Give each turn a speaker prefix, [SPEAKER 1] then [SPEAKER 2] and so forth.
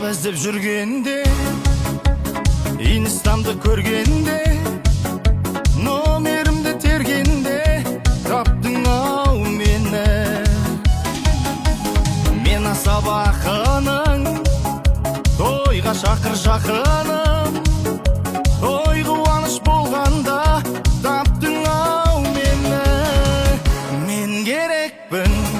[SPEAKER 1] іздеп жүргенде, инстамды көргенде, номерімді тергенде, таптың ау мені. Мен асап ақының, тойға шақыр жақыным, той қуаныш болғанда, таптың ау мені. Мен керекпін